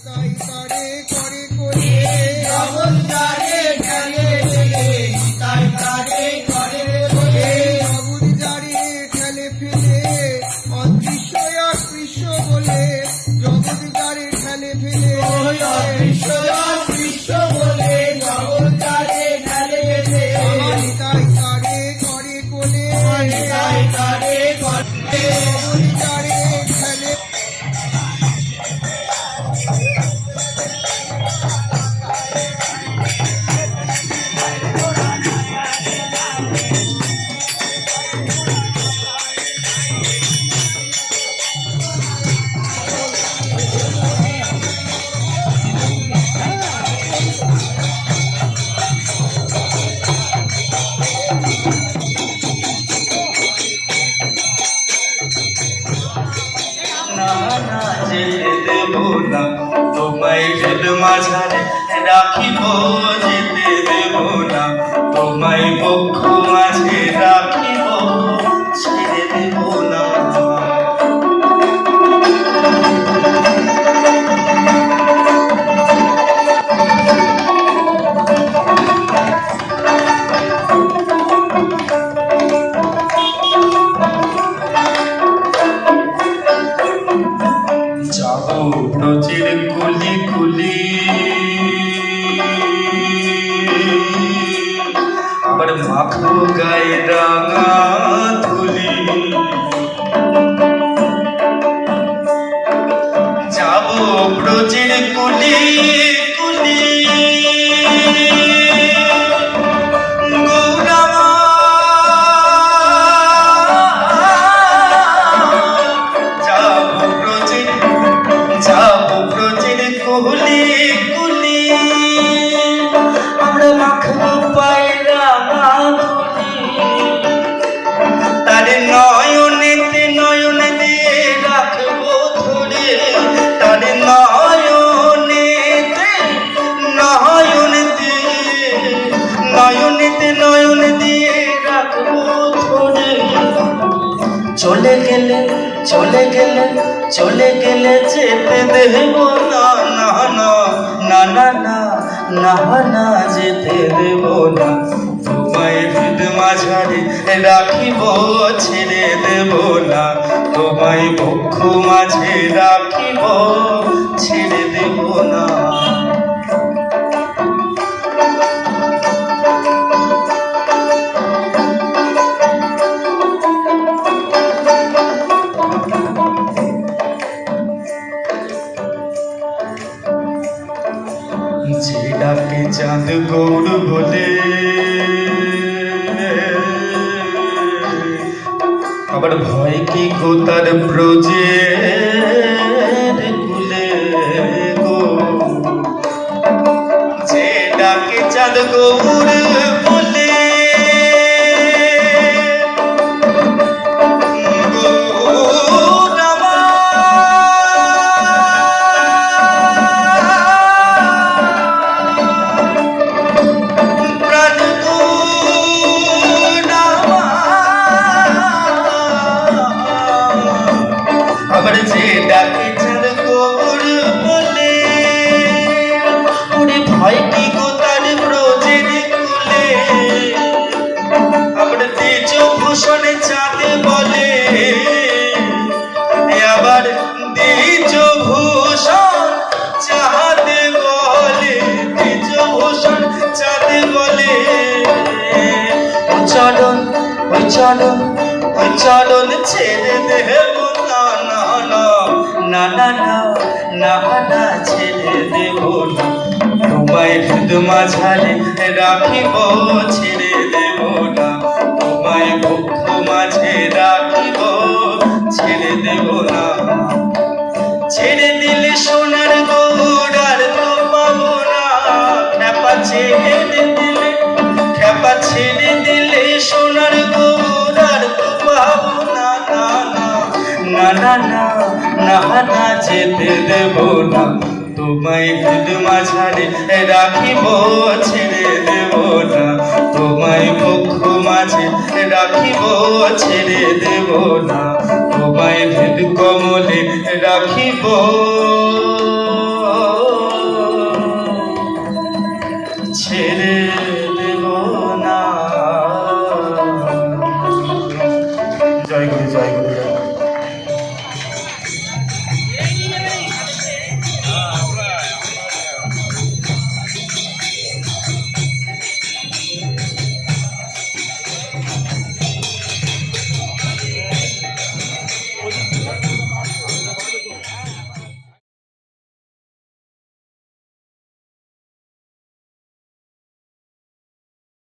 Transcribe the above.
নিতাই তারে করে কোলে জগৎ যারে ঠেলে ফেলে নিতাই তারে করে কোলে জগৎ যারে ঠেলে ফেলে অদৃশ্য অদৃশ্য বলে জগৎ যারে ঠেলে ফেলে অদৃশ্য অদৃশ্য বলে জগৎ যারে ঠেলে ফেলে নিতাই তারে করে কোলে নিতাই তারে করে জগৎ যারে ঠেলে তোমায় হৃদ মাঝারে রাখিব যেতে দেব না তোমায় বক্ষ মাঝে রাখিব ছেড়ে দেব না যাবো ব্রজের কুলি কুলি আবার মাখো গায়ে রাঙা ধুলি যাবো ব্রজের কুলি কুলি কুলি কুলি আমরা মাখবো পায়রা মাধুলি তারে নয়নেতে নয়নে দিয়ে রাখবো ধরে তারে নয়নেতে নয়নে দিয়ে নয়নেতে নয়নে দিয়ে রাখবো ধরে চলে গেলে চলে গেলে চলে গেলে যেতে দেব না না না না না না না না যেতে দেব না তোমায় হৃদ মাঝারে রাখিব ছেড়ে দেব না তোমায় বক্ষ মাঝে রাখিব ছেড়ে দেব না যে ডাকে চাঁদ গৌর বলে আবার ভয় কি গো তার ব্রজের কুলে গো যে ডাকে চাঁদ গৌর বলে যে ডাকে চাঁদ গৌর বলে ওরে ভয় কি গো তার ব্রজের কুলে আবার তেজ ভূষণ চাঁদ বলে আবার তেজ ভূষণ চাঁদ বলে তেজ ভূষণ চাঁদ বলে ওই চরণ ওই চরণ ওই চরণ ছেড়ে দেব না না না না না ছেড়ে দেব না তোমায় হৃদ মাঝারে রাখিব ছেড়ে দেব না তোমায় বক্ষ মাঝে রাখিব ছেড়ে দেব না ছেড়ে দিলে সোনার গৌড় আর তো পাবো না খ্যাপা ছেড়ে দিলে খ্যাপা ছেড়ে দিলে সোনার গৌড় আর তো পাবো না না না না না না যেতে দেব না তোমায় হৃদ মাঝারে রাখিব ছেড়ে দেব না তোমায় বক্ষ মাঝে রাখিব ছেড়ে দেব না তোমায় হৃদ কমলে রাখিব